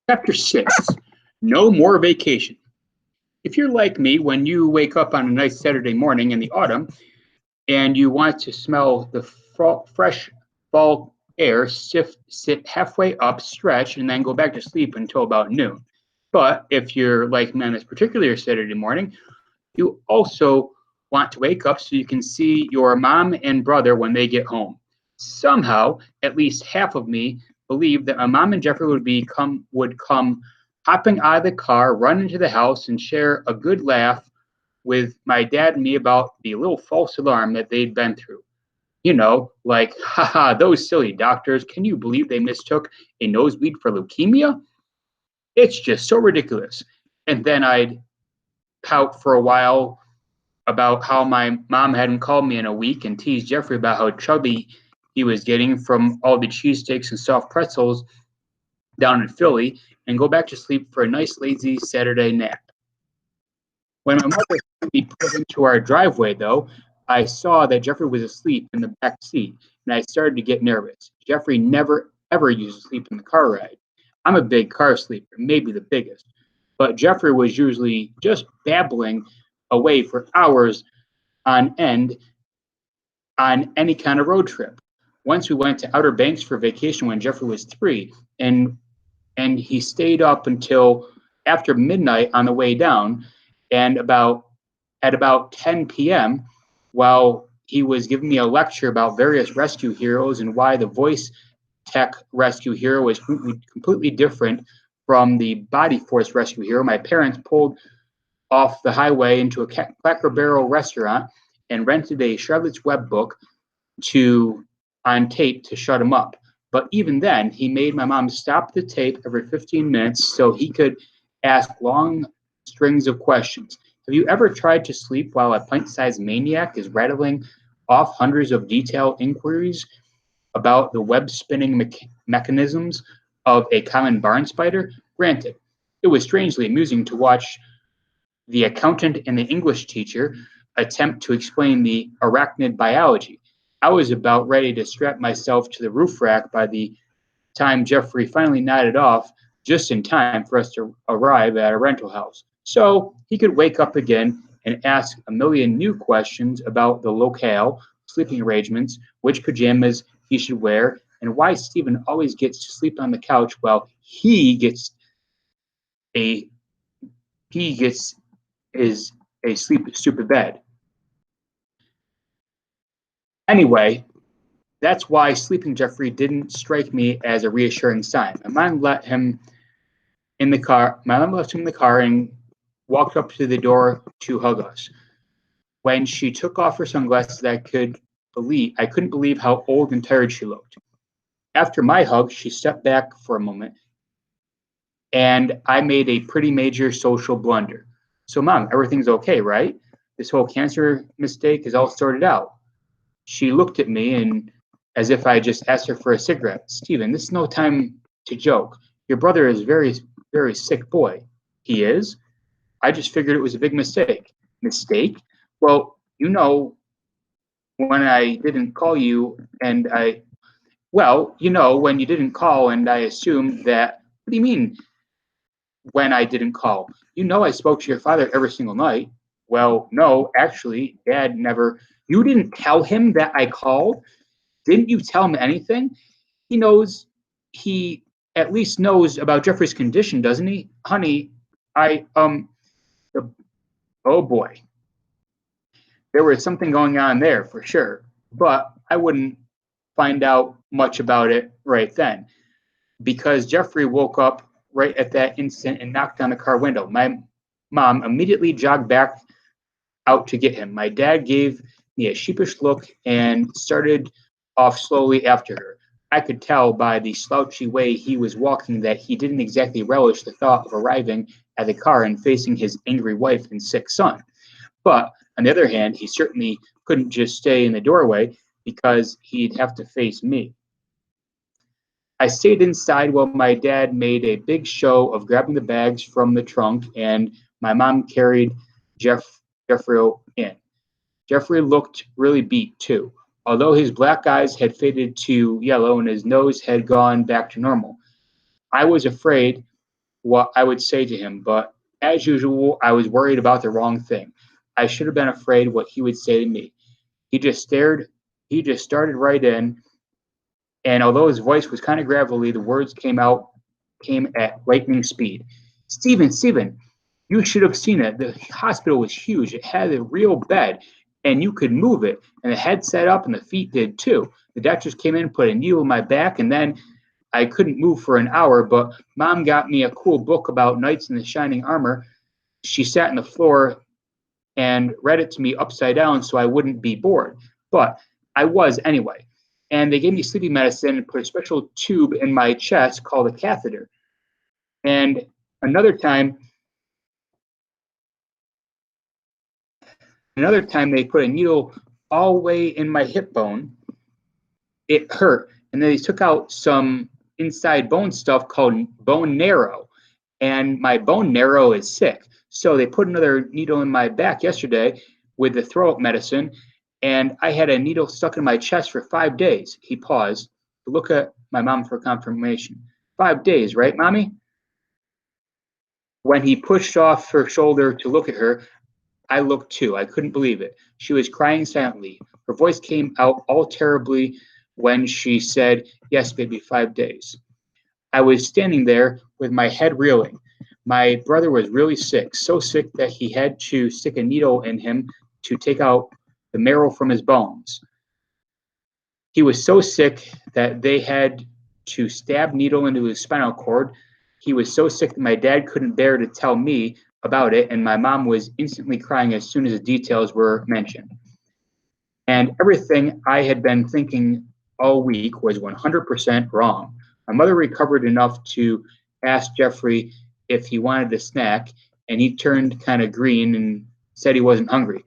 Chapter 6. No More Vacation. If you're like me, when you wake up on a nice Saturday morning in the autumn and you want to smell the fresh fall air, sit halfway up, stretch, and then go back to sleep until about noon. But if you're like me on this particular Saturday morning, you also want to wake up so you can see your mom and brother when they get home. Somehow, at least half of me believed that my mom and Jeffrey would come hopping out of the car, run into the house, and share a good laugh with my dad and me about the little false alarm that they'd been through. Like, haha, those silly doctors. Can you believe they mistook a nosebleed for leukemia? It's just so ridiculous. And then I'd pout for a while about how my mom hadn't called me in a week and teased Jeffrey about how chubby he was getting from all the cheesesteaks and soft pretzels down in Philly and go back to sleep for a nice, lazy Saturday nap. When my mother had me put into our driveway, though, I saw that Jeffrey was asleep in the back seat, and I started to get nervous. Jeffrey never, ever used to sleep in the car ride. I'm a big car sleeper, maybe the biggest. But Jeffrey was usually just babbling away for hours on end on any kind of road trip. Once we went to Outer Banks for vacation when Jeffrey was 3, and he stayed up until after midnight on the way down, and at about 10 p.m. while he was giving me a lecture about various rescue heroes and why the voice tech rescue hero was completely different from the body force rescue hero. My parents pulled off the highway into a Cracker Barrel restaurant and rented a Charlotte's Web book on tape to shut him up. But even then, he made my mom stop the tape every 15 minutes so he could ask long strings of questions. Have you ever tried to sleep while a pint-sized maniac is rattling off hundreds of detailed inquiries about the web-spinning mechanisms of a common barn spider? Granted, it was strangely amusing to watch the accountant and the English teacher attempt to explain the arachnid biology. I was about ready to strap myself to the roof rack by the time Jeffrey finally nodded off, just in time for us to arrive at a rental house. So he could wake up again and ask a million new questions about the locale, sleeping arrangements, which pajamas he should wear, and why Stephen always gets to sleep on the couch while a he gets is a stupid bed. Anyway, that's why sleeping Jeffrey didn't strike me as a reassuring sign. My mom left him in the car. My mom left him in the car and walked up to the door to hug us. When she took off her sunglasses, I couldn't believe how old and tired she looked. After my hug, she stepped back for a moment, and I made a pretty major social blunder. So, Mom, everything's okay, right? This whole cancer mistake is all sorted out. She looked at me and as if I just asked her for a cigarette. Stephen, this is no time to joke. Your brother is very, very sick boy. He is? I just figured it was a big mistake. Mistake? Well, when I didn't call you and when you didn't call and I assumed that, what do you mean when I didn't call? I spoke to your father every single night. Well, no, actually, Dad never. You didn't tell him that I called? Didn't you tell him anything? He at least knows about Jeffrey's condition, doesn't he? Honey, oh boy. There was something going on there for sure, but I wouldn't find out much about it right then because Jeffrey woke up right at that instant and knocked on the car window. My mom immediately jogged back out to get him. My dad gave me a sheepish look and started off slowly after her. I could tell by the slouchy way he was walking that he didn't exactly relish the thought of arriving at the car and facing his angry wife and sick son. But on the other hand, he certainly couldn't just stay in the doorway because he'd have to face me. I stayed inside while my dad made a big show of grabbing the bags from the trunk and my mom carried Jeffrey in. Jeffrey looked really beat too, although his black eyes had faded to yellow and his nose had gone back to normal. I was afraid what I would say to him, but as usual, I was worried about the wrong thing. I should have been afraid what he would say to me. He just stared, he just started right in, and although his voice was kind of gravelly, the words came at lightning speed. Stephen, you should have seen it. The hospital was huge. It had a real bed, and you could move it. And the head set up, and the feet did too. The doctors came in, put a needle in my back, and then I couldn't move for an hour. But Mom got me a cool book about knights in the shining armor. She sat on the floor and read it to me upside down so I wouldn't be bored. But I was anyway. And they gave me sleeping medicine and put a special tube in my chest called a catheter. And another time, they put a needle all the way in my hip bone. It hurt. And then they took out some inside bone stuff called bone marrow. And my bone marrow is sick. So they put another needle in my back yesterday with the throat medicine. And I had a needle stuck in my chest for 5 days. He paused to look at my mom for confirmation. 5 days, right, Mommy? When he pushed off her shoulder to look at her, I looked too. I couldn't believe it. She was crying silently. Her voice came out all terribly when she said, "Yes, baby, 5 days." I was standing there with my head reeling. My brother was really sick, so sick that he had to stick a needle in him to take out the marrow from his bones. He was so sick that they had to stab needle into his spinal cord. He was so sick that my dad couldn't bear to tell me about it, and my mom was instantly crying as soon as the details were mentioned. And everything I had been thinking all week was 100% wrong. My mother recovered enough to ask Geoffrey if he wanted a snack, and he turned kind of green and said he wasn't hungry.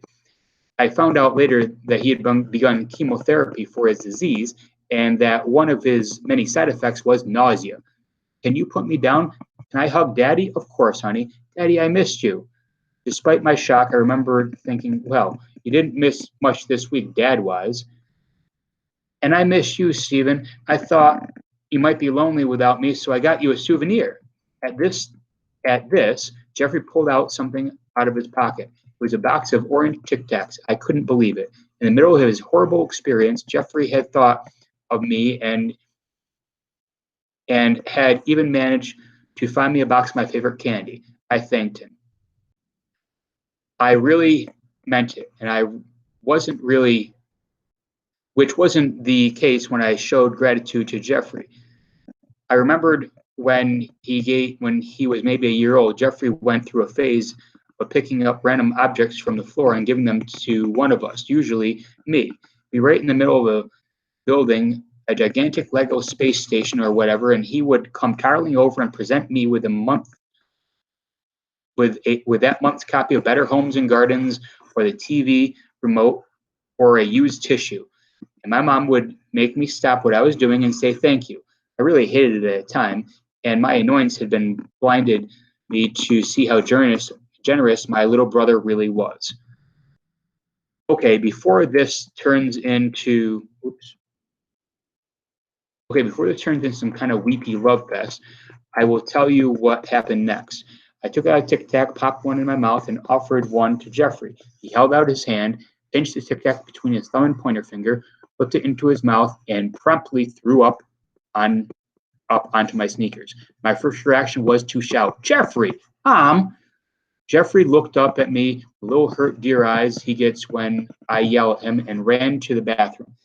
I found out later that he had begun chemotherapy for his disease, and that one of his many side effects was nausea. Can you put me down? Can I hug Daddy? Of course, honey. Daddy, I missed you. Despite my shock, I remembered thinking, well, you didn't miss much this week, Dad-wise. And I miss you, Stephen. I thought you might be lonely without me, so I got you a souvenir. At this, Geoffrey pulled out something out of his pocket. It was a box of orange Tic Tacs. I couldn't believe it. In the middle of his horrible experience, Geoffrey had thought of me and had even managed to find me a box of my favorite candy. I thanked him. I really meant it, and I wasn't really, which wasn't the case when I showed gratitude to Geoffrey. I remembered when he was maybe a year old, Geoffrey went through a phase of picking up random objects from the floor and giving them to one of us, usually me. Be right in the middle of a building, a gigantic Lego space station or whatever, and he would come toddling over and present me with that month's copy of Better Homes and Gardens, or the TV remote, or a used tissue. And my mom would make me stop what I was doing and say thank you. I really hated it at the time, and my annoyance had been blinded me to see how generous my little brother really was. Okay, before this turns into some kind of weepy love fest, I will tell you what happened next. I took out a Tic Tac, popped one in my mouth, and offered one to Geoffrey. He held out his hand, pinched the Tic Tac between his thumb and pointer finger, put it into his mouth, and promptly threw up onto my sneakers. My first reaction was to shout, "Geoffrey, Mom!" Geoffrey looked up at me, with little hurt deer eyes he gets when I yell at him, and ran to the bathroom.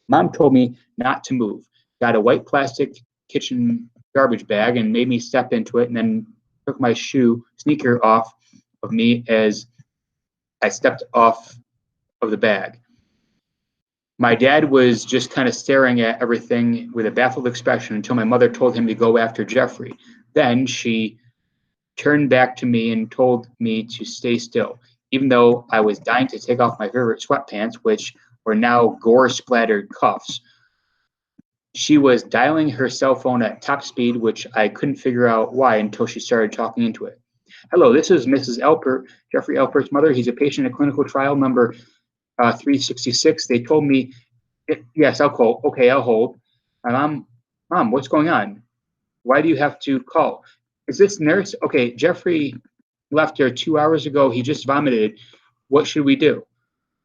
Mom told me not to move, got a white plastic kitchen garbage bag and made me step into it, and then took my sneaker off of me as I stepped off of the bag. My dad was just kind of staring at everything with a baffled expression until my mother told him to go after Geoffrey. Then she turned back to me and told me to stay still, even though I was dying to take off my favorite sweatpants, which were now gore-splattered cuffs. She was dialing her cell phone at top speed, which I couldn't figure out why until she started talking into it. "Hello, this is Mrs. Elpert, Geoffrey Elpert's mother. He's a patient in clinical trial number 366. They told me, yes, I'll call. Okay, I'll hold. Mom, what's going on? Why do you have to call? Is this nurse? Okay, Jeffrey left here 2 hours ago. He just vomited. What should we do?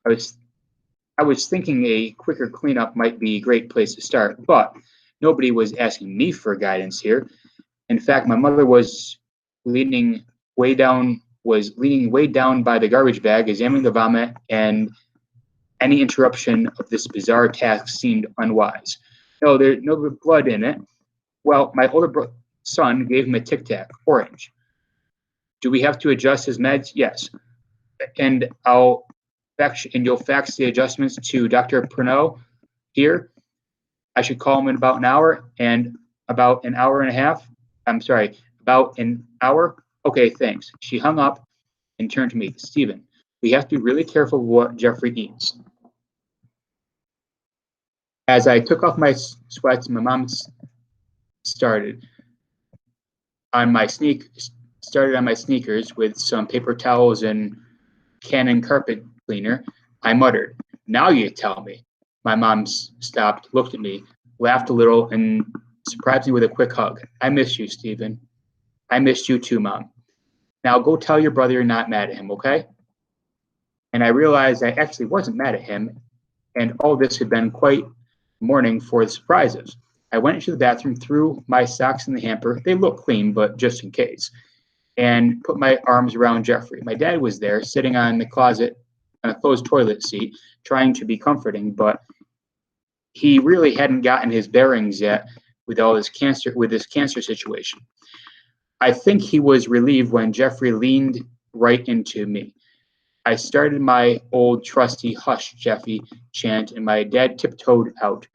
I was I was thinking a quicker cleanup might be a great place to start, but nobody was asking me for guidance here. In fact, my mother leaning leaning way down by the garbage bag, examining the vomit, and any interruption of this bizarre task seemed unwise. No, there's no blood in it. Well, my son gave him a Tic Tac, orange. Do we have to adjust his meds? Yes. And you'll fax the adjustments to Dr. Pernod here. I should call him in about an hour and about an hour and a half. I'm sorry, about an hour. Okay, thanks. She hung up and turned to me. Stephen, we have to be really careful what Jeffrey eats. As I took off my sweats, my mom started on my sneakers with some paper towels and Canon carpet cleaner. I muttered, "Now you tell me." My mom stopped, looked at me, laughed a little, and surprised me with a quick hug. I miss you, Stephen. I missed you too, Mom. Now go tell your brother you're not mad at him, okay? And I realized I actually wasn't mad at him, and all this had been quite a morning for the surprises. I went into the bathroom, threw my socks in the hamper. They looked clean, but just in case. And put my arms around Jeffrey. My dad was there, sitting on the closet on a closed toilet seat, trying to be comforting, but he really hadn't gotten his bearings yet with this cancer situation. I think he was relieved when Jeffrey leaned right into me. I started my old trusty "Hush, Jeffy" chant, and my dad tiptoed out.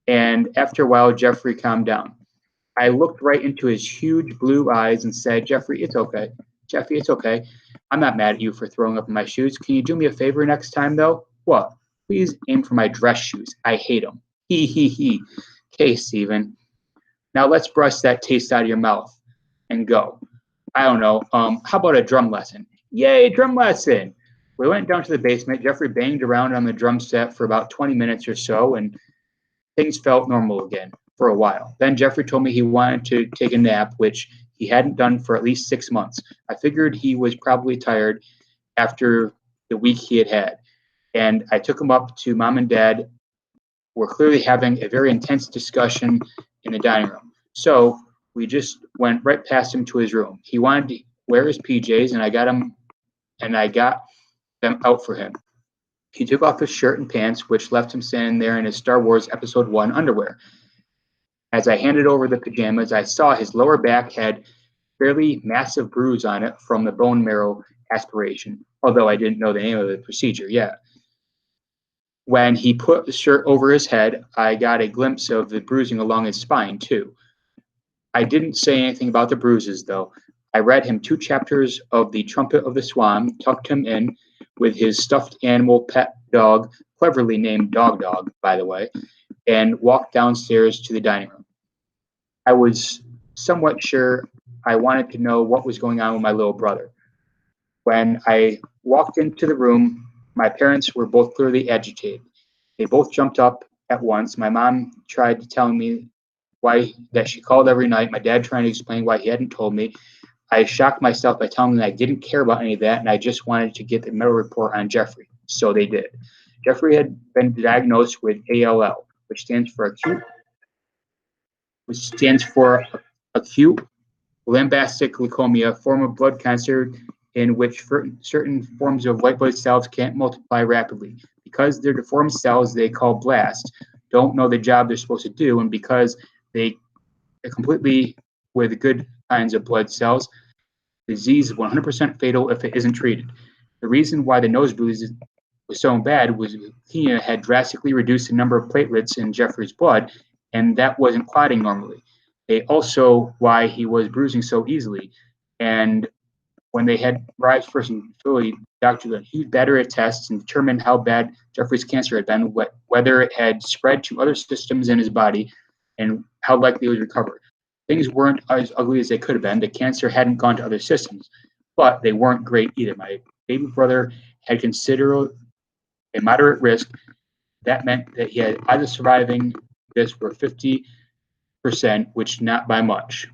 And after a while, Jeffrey calmed down. I looked right into his huge blue eyes and said, "Jeffrey, it's okay. Jeffy, it's okay. I'm not mad at you for throwing up in my shoes. Can you do me a favor next time, though?" "What?" "Please aim for my dress shoes. I hate them." He, he, he. "Okay, Stephen. Now let's brush that taste out of your mouth and go. I don't know. How about a drum lesson?" "Yay, drum lesson!" We went down to the basement. Jeffrey banged around on the drum set for about 20 minutes or so, and things felt normal again for a while. Then Jeffrey told me he wanted to take a nap, which he hadn't done for at least 6 months. I figured he was probably tired after the week he had had, and I took him up to Mom and Dad. We're clearly having a very intense discussion in the dining room. So we just went right past him to his room. He wanted to wear his PJs, and I got them out for him. He took off his shirt and pants, which left him standing there in his Star Wars Episode 1 underwear. As I handed over the pajamas, I saw his lower back had a fairly massive bruise on it from the bone marrow aspiration, although I didn't know the name of the procedure yet. When he put the shirt over his head, I got a glimpse of the bruising along his spine, too. I didn't say anything about the bruises, though. I read him 2 chapters of The Trumpet of the Swan, tucked him in with his stuffed animal pet dog, cleverly named Dog, by the way, and walked downstairs to the dining room. I was somewhat sure I wanted to know what was going on with my little brother. When I walked into the room, my parents were both clearly agitated. They both jumped up at once. My mom tried to tell me that she called every night. My dad trying to explain why he hadn't told me. I shocked myself by telling them that I didn't care about any of that, and I just wanted to get the medical report on Jeffrey. So they did. Jeffrey had been diagnosed with ALL, which stands for acute lambastic leukemia, form of blood cancer in which certain forms of white blood cells can't multiply rapidly. Because they're deformed cells they call blasts don't know the job they're supposed to do, and because they are completely with good kinds of blood cells, the disease is 100% fatal if it isn't treated. The reason why the nosebleeds was so bad was leukemia had drastically reduced the number of platelets in Jeffrey's blood, and that wasn't clotting normally. They also why he was bruising so easily. And when they had arrived first in Philly, doctors did a huge battery of tests and determined how bad Jeffrey's cancer had been, whether it had spread to other systems in his body, and how likely it would recover. Things weren't as ugly as they could have been. The cancer hadn't gone to other systems, but they weren't great either. My baby brother had considered a moderate risk. That meant that he had either surviving this were 50%, which not by much.